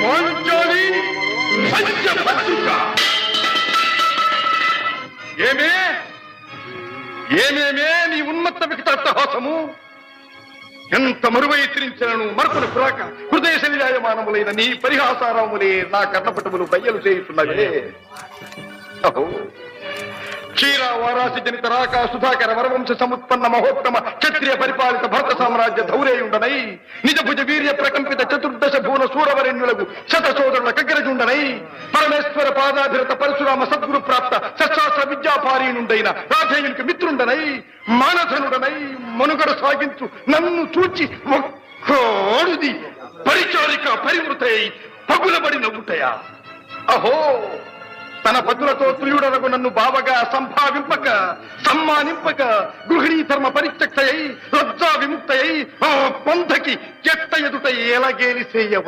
పాంచాలి పంచభద్రిక. ఏమేమే నీ ఉన్మత్త వికటాట్టహాసము! ఎంత మరువై తిరించను మరపున పురాక హృదయ శరీరాయమానములైన నీ పరిహాసారాములే నా కర్ణపటములు బయ్యలు చేయుతున్నవే. అహో క్షీర వారాసి జనిత రాక సుధాకర వరవంశ సముత్పన్న మహోత్తమ క్షత్రియ పరిపాలిత భరత సామ్రాజ్య ధౌరేయుండనై నిజ భుజ వీర్య ప్రకంపిత చతుర్దశ భూన సూరవరెణ్యులకు శత సోదరుల కగ్గరజుండనై పరమేశ్వర పాదాభిరత పరశురామ సద్గురు ప్రాప్త సశాస్త్ర విద్యాపారీనుండైన రాధేయునికి మిత్రుండనై మానధనుడనై మనుగడ సాగించు నన్ను చూచి మొక్కోడుది పరిచారిక పరివృతై పగులబడి నవ్వుటయా. అహో తన పదులతో తుల్యుడనకు నన్ను బావగా సంభావింపక సమ్మానింపక గృహిణీ ధర్మ పరిత్యక్తయై లజ్జా విముక్తయై ఆ పంథకి చెత్త ఎదుట ఎలాగేలి చేయవలె.